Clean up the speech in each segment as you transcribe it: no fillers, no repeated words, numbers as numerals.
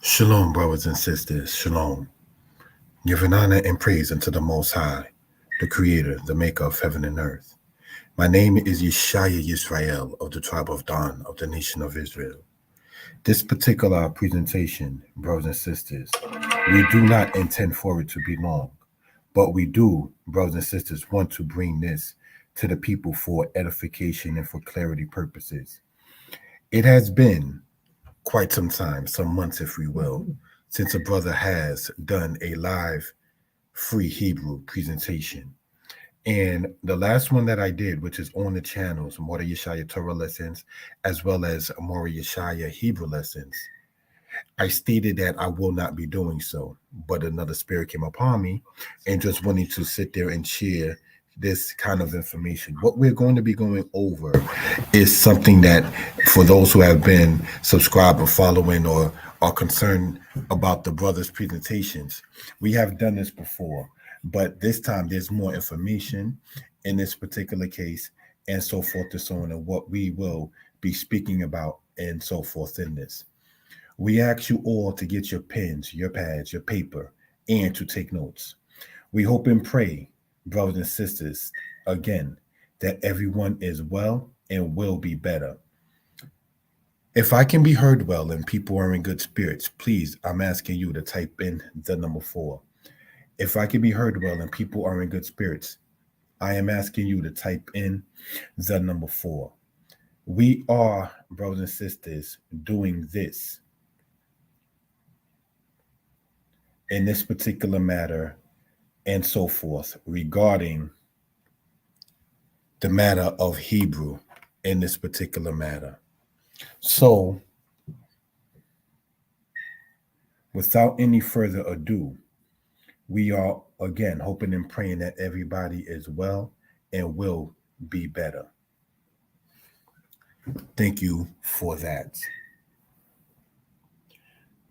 Shalom, brothers and sisters. Shalom. Giving honor and praise unto the Most High, the Creator, the Maker of heaven and earth. My name is Yeshaya Yisrael of the tribe of Dan of the nation of Israel. This particular presentation, brothers and sisters, we do not intend for it to be long, but we do, brothers and sisters, want to bring this to the people for edification and for clarity purposes. It has been quite some time, some months, if we will, since a brother has done a live free Hebrew presentation. And the last one that I did, which is on the channels, Mora Yeshaya Torah lessons, as well as Mora Yeshaya Hebrew lessons, I stated that I will not be doing so. But another spirit came upon me and just wanting to sit there and share this kind of information. What we're going to be going over is something that, for those who have been subscribed or following or are concerned about the brothers' presentations, we have done this before, but this time there's more information in this particular case, and so forth and so on, and what we will be speaking about and so forth in this. We ask you all to get your pens, your pads, your paper, and to take notes. We hope and pray, brothers and sisters, again, that everyone is well and will be better. If I can be heard well and people are in good spirits, please, I'm asking you to type in the number 4. If I can be heard well and people are in good spirits, I am asking you to type in the number 4. We are, brothers and sisters, doing this in this particular matter and so forth regarding the matter of Hebrew in this particular matter. So, without any further ado, we are again hoping and praying that everybody is well and will be better. Thank you for that.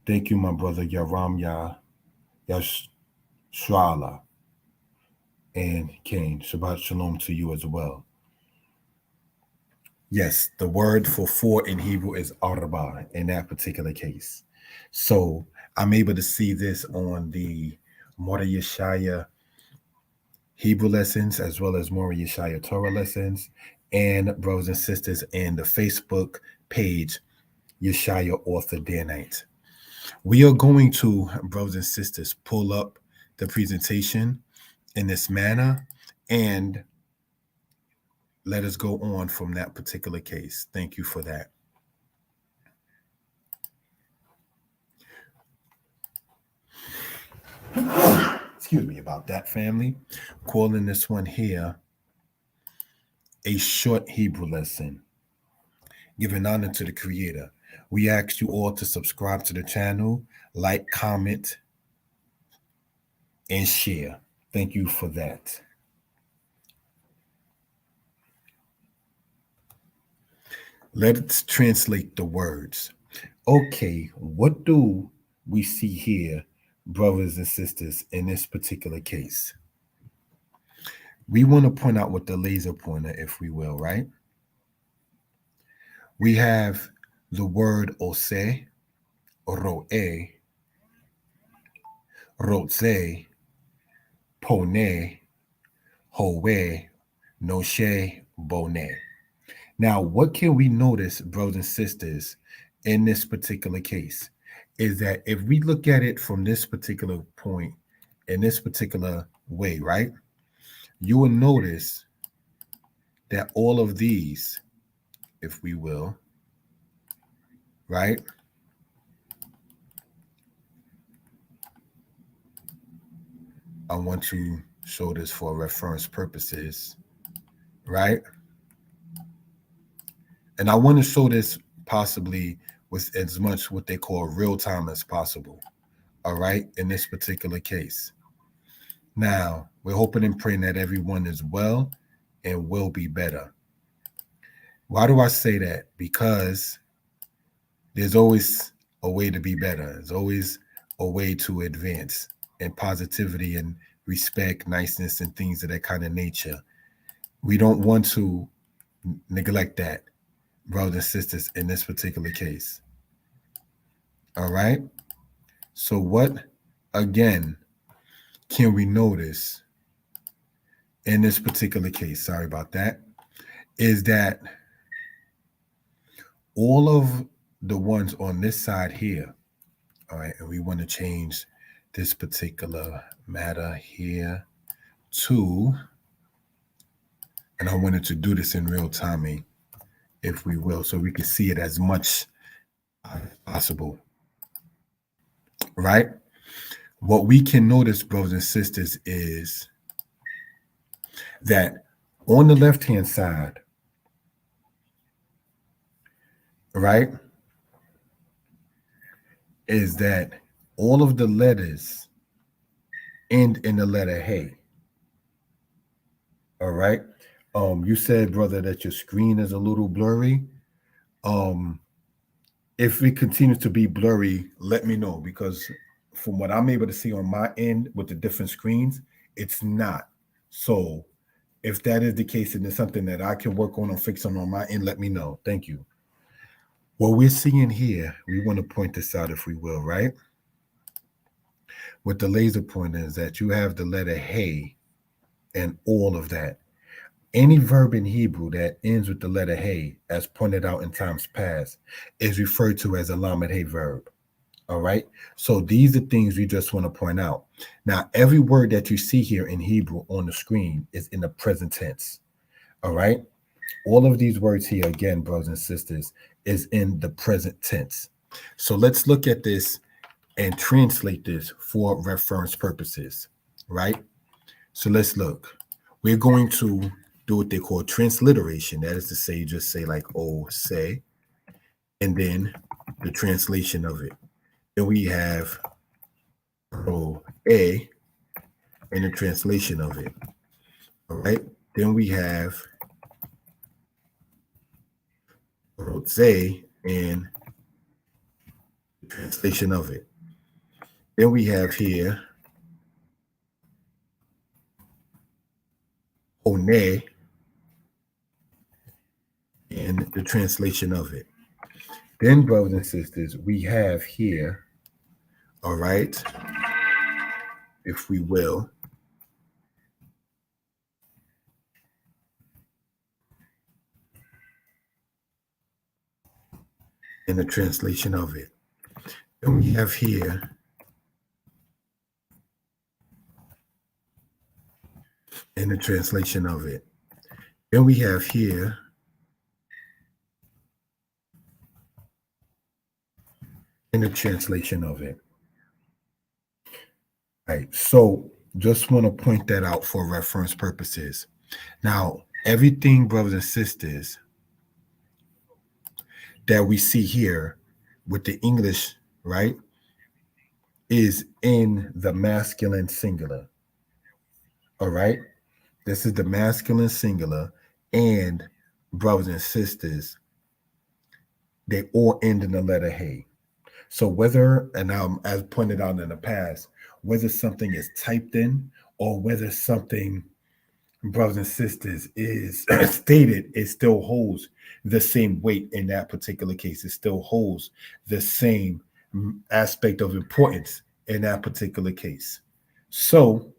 Thank you, my brother Yaram Yashrala and Cain. Shabbat Shalom to you as well. Yes, the word for 4 in Hebrew is arba in that particular case. So I'm able to see this on the Mora Yeshaya Hebrew lessons as well as Mora Yeshaya Torah lessons, and brothers and sisters in the Facebook page Yeshaya Author Danite. We are going to, brothers and sisters, pull up the presentation in this manner and let us go on from that particular case. Thank you for that. Excuse me about that, family. Calling this one here a short Hebrew lesson, giving honor to the Creator. We ask you all to subscribe to the channel, like, comment, and share. Thank you for that. Let's translate the words. Okay, what do we see here, brothers and sisters, in this particular case? We want to point out with the laser pointer, if we will, right? We have the word ose, roe, rotze, pone, howe, noshe, bone. Now, what can we notice, brothers and sisters, in this particular case? Is that if we look at it from this particular point, in this particular way, right? You will notice that all of these, if we will, right? I want to show this for reference purposes, right? And I want to show this possibly with as much what they call real time as possible, all right, in this particular case. Now, we're hoping and praying that everyone is well and will be better. Why do I say that? Because there's always a way to be better. There's always a way to advance, and positivity and respect, niceness, and things of that kind of nature. We don't want to neglect that, brothers and sisters, in this particular case. All right? So what, again, can we notice in this particular case? Sorry about that. Is that all of the ones on this side here, all right, and we want to change this particular matter here to, and I wanted to do this in real time, if we will, so we can see it as much as possible, right? What we can notice, brothers and sisters, is that on the left-hand side, right, is that all of the letters end in the letter Hey. All right. You said, brother, that your screen is a little blurry. If it continues to be blurry, let me know, because from what I'm able to see on my end with the different screens, it's not. So if that is the case and it's something that I can work on or fix on my end, let me know. Thank you. What we're seeing here, we want to point this out, if we will, right? With the laser pointer is that you have the letter Hey and all of that. Any verb in Hebrew that ends with the letter Hey, as pointed out in times past, is referred to as a Lamed Hey verb. All right. So these are things we just want to point out. Now, every word that you see here in Hebrew on the screen is in the present tense. All right. All of these words here, again, brothers and sisters, is in the present tense. So let's look at this and translate this for reference purposes. Right. So let's look. We're going to do what they call transliteration. That is to say, just say like, oh, say, and then the translation of it. Then we have A and the translation of it. All right. Then we have Rose and the translation of it. Then we have here One and the translation of it. Then, brothers and sisters, we have here, all right, if we will, in the translation of it. Then we have here in the translation of it. Then we have here in the translation of it. Right. So just want to point that out for reference purposes. Now, everything, brothers and sisters, that we see here with the English, right, is in the masculine singular. All right. This is the masculine singular, and brothers and sisters, they all end in the letter Hey. So whether, and now as pointed out in the past, whether something is typed in or whether something, brothers and sisters, is stated, it still holds the same weight in that particular case. It still holds the same aspect of importance in that particular case. So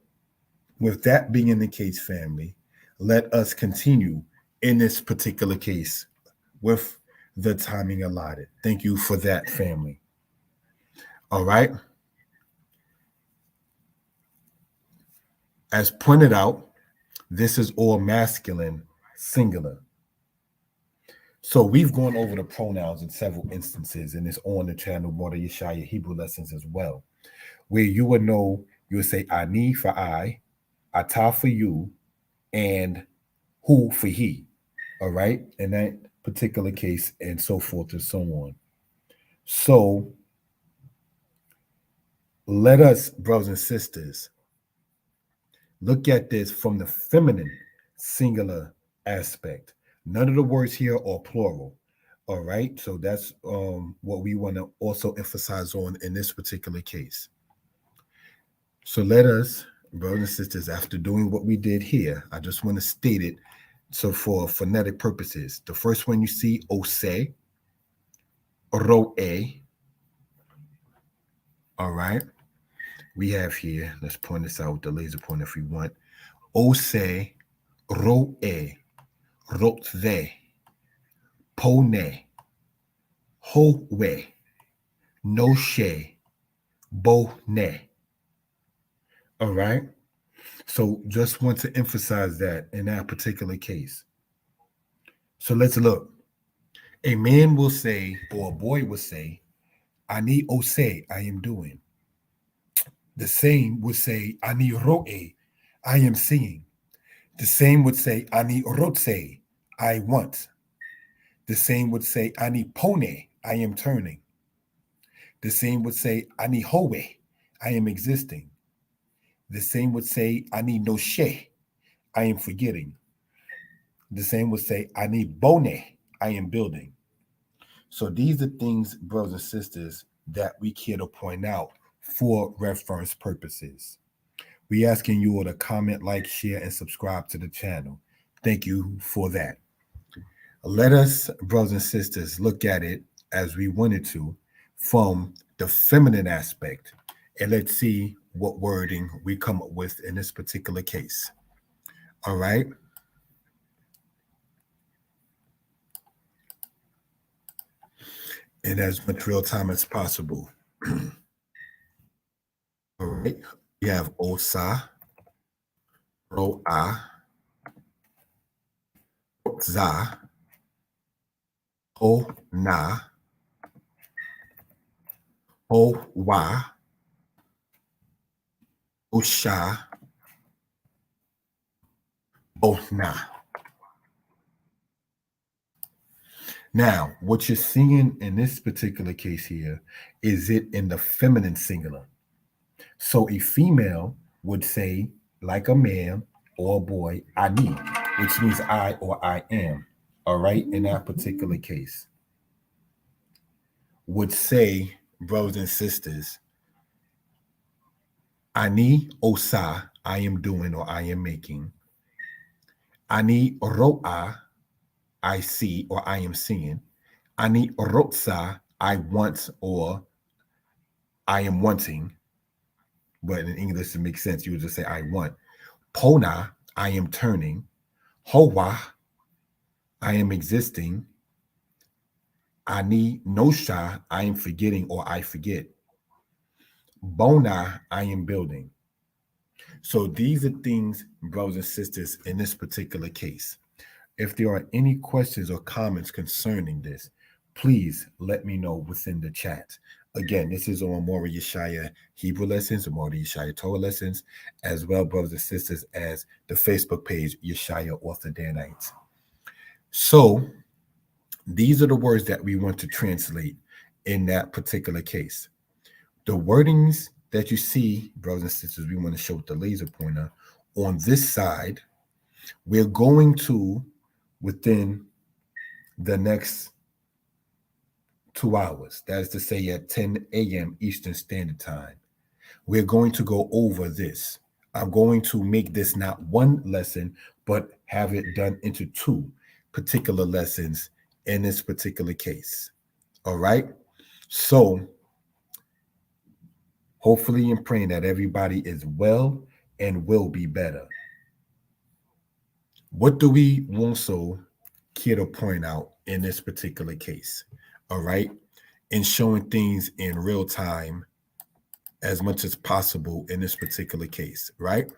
with that being in the case, family, let us continue in this particular case with the timing allotted. Thank you for that, family. All right. As pointed out, this is all masculine singular. So we've gone over the pronouns in several instances, and it's on the channel Water Yeshaya Hebrew lessons as well, where you would know, you would say ani for I, ata for you, and hu for he. All right. In that particular case, and so forth and so on. So let us, brothers and sisters, look at this from the feminine singular aspect. None of the words here are plural. All right. So that's what we want to also emphasize on in this particular case. So let us, brothers and sisters, after doing what we did here, I just want to state it. So for phonetic purposes, the first one you see, ose, roe, All right. We have here, let's point this out with the laser pointer if we want. Ose, roe, rotze, pone, howe, noshe, bone. All right. So just want to emphasize that in that particular case. So let's look. A man will say, or a boy will say, Ani ose, I am doing. The same would say, Ani roe, I am seeing. The same would say, Ani rotse, I want. The same would say, Ani pone, I am turning. The same would say, Ani howe, I am existing. The same would say, Ani noshe, I am forgetting. The same would say, Ani bone, I am building. So these are things, brothers and sisters, that we care to point out for reference purposes. We asking you all to comment, like, share, and subscribe to the channel. Thank you for that. Let us, brothers and sisters, look at it as we wanted to from the feminine aspect, and let's see what wording we come up with in this particular case. All right. In as much real time as possible. All right. We have osa, roa, za, ho na, ho wa, osha, bo na. Now, what you're seeing in this particular case here is it in the feminine singular. So a female would say, like a man or a boy, ani, which means I or I am. All right, in that particular case, would say, brothers and sisters, ani osa, I am doing or I am making. Ani ro'a, I see or I am seeing. Ani rotsa, I want or I am wanting. But in English, to make sense, you would just say I want. Pona, I am turning. Hoa, I am existing. Ani nosha, I am forgetting or I forget. Bona, I am building. So these are things, brothers and sisters, in this particular case. If there are any questions or comments concerning this, please let me know within the chat. Again, this is on Mori Yeshaya Hebrew Lessons, or Mori Yeshaya Torah Lessons, as well, brothers and sisters, as the Facebook page, Yeshaya Author Danite. So these are the words that we want to translate in that particular case. The wordings that you see, brothers and sisters, we want to show with the laser pointer on this side. We're going to, within the next 2 hours, that is to say at 10 a.m. Eastern Standard Time, we're going to go over this. I'm going to make this not one lesson, but have it done into 2 particular lessons in this particular case. All right. So hopefully and praying that everybody is well and will be better. What do we also care to point out in this particular case? All right. And showing things in real time as much as possible in this particular case, right?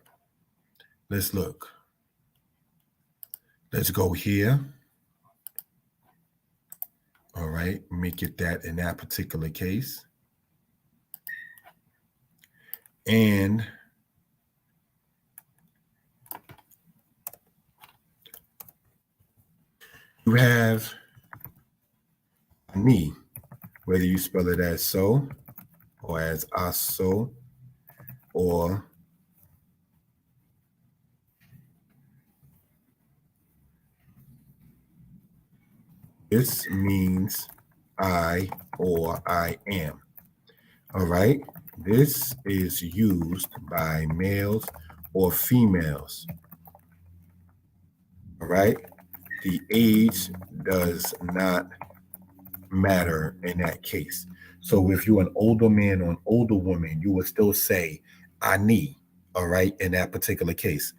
Let's look. Let's go here. All right. Make it that in that particular case. And you have me, whether you spell it as so or as aso or this means I or I am. All right. This is used by males or females. All right. The age does not matter in that case. So if you're an older man or an older woman, you would still say ani, all right, in that particular case.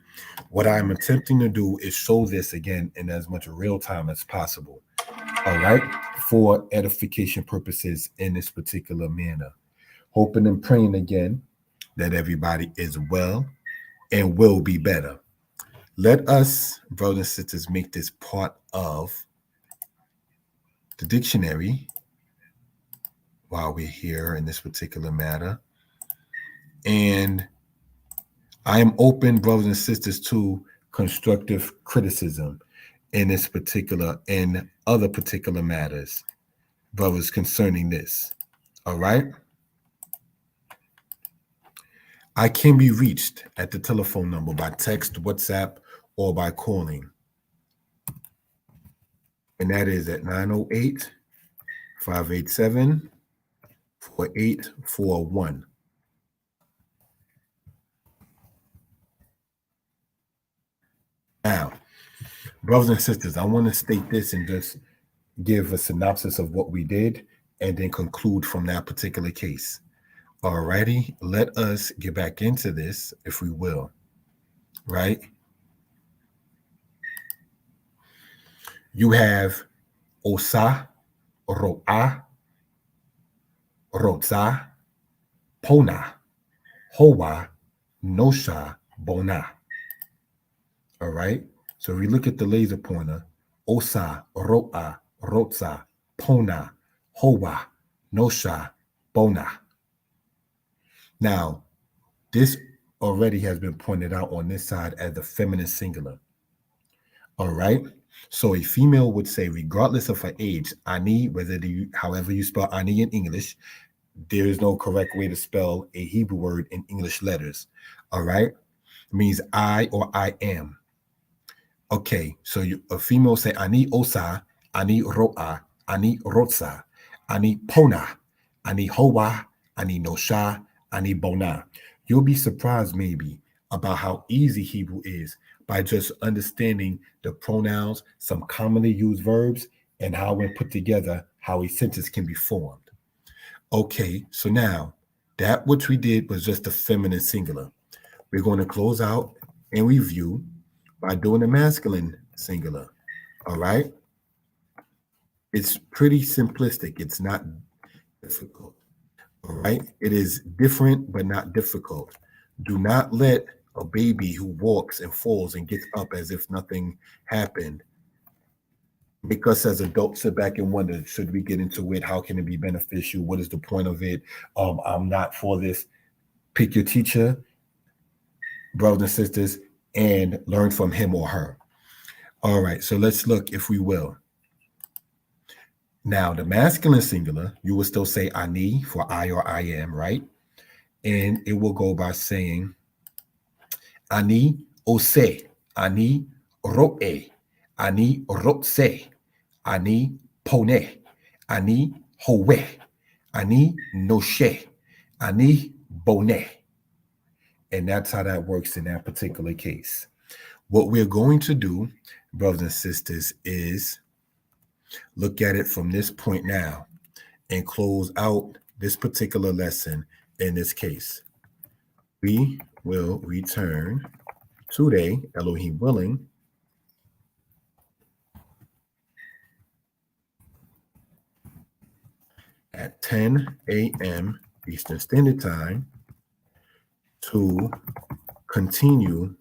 What I'm attempting to do is show this again in as much real time as possible, all right, for edification purposes in this particular manner. Hoping and praying again that everybody is well and will be better. Let us, brothers and sisters, make this part of the dictionary while we're here in this particular matter. And I am open, brothers and sisters, to constructive criticism in this particular and other particular matters, brothers, concerning this. All right. I can be reached at the telephone number by text, WhatsApp, or by calling. And that is at 908 587 4841. Now, brothers and sisters, I want to state this and just give a synopsis of what we did and then conclude from that particular case. Alrighty, let us get back into this, if we will, right? You have osa, ro'a, rotza, pona, hoa, nosha, bona. All right. So if we look at the laser pointer, osa, ro'a, rotza, pona, hoa, nosha, bona. Now, this already has been pointed out on this side as the feminine singular. All right. So a female would say, regardless of her age, ani, however you spell ani in English, there is no correct way to spell a Hebrew word in English letters. All right. It means I or I am. Okay. So a female say ani osa, ani ro'a, ani rotsa, ani pona, ani hoa, ani nosha, ani bona. You'll be surprised maybe about how easy Hebrew is by just understanding the pronouns, some commonly used verbs, and how when put together, how a sentence can be formed. Okay, so now that which we did was just the feminine singular. We're going to close out and review by doing the masculine singular. All right. It's pretty simplistic. It's not difficult. All right. It is different, but not difficult. Do not let a baby who walks and falls and gets up as if nothing happened make us as adults sit back and wonder, should we get into it? How can it be beneficial? What is the point of it? I'm not for this. Pick your teacher, brothers and sisters, and learn from him or her. All right, so let's look, if we will. Now, the masculine singular, you will still say ani for I or I am, right? And it will go by saying ani ose, ani ro'e, ani rotse, ani pone, ani hoe, ani noshe, ani bone. And that's how that works in that particular case. What we're going to do, brothers and sisters, is look at it from this point now and close out this particular lesson in this case. We will return today, Elohim willing, at 10 a.m. Eastern Standard Time to continue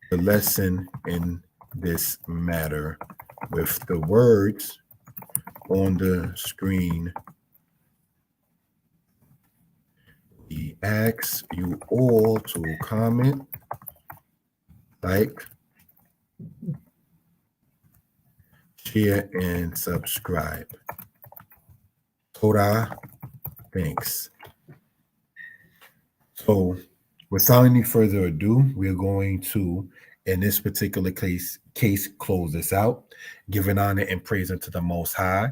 the lesson in this matter with the words on the screen. We ask you all to comment, like, share, and subscribe. Torah, thanks. So without any further ado, we're going to, in this particular case, close this out, giving honor and praise unto the Most High,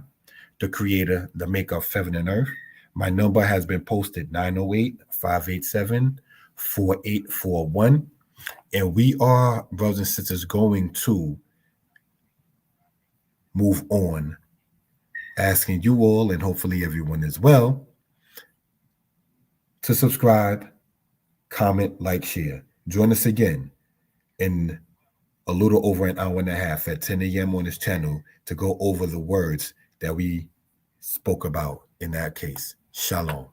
the Creator, the Maker of heaven and earth. My number has been posted, 908-587-4841. And we are, brothers and sisters, going to move on asking you all, and hopefully everyone as well, to subscribe, comment, like, share. Join us again in a little over an hour and a half at 10 a.m. on this channel to go over the words that we spoke about in that case. Shalom.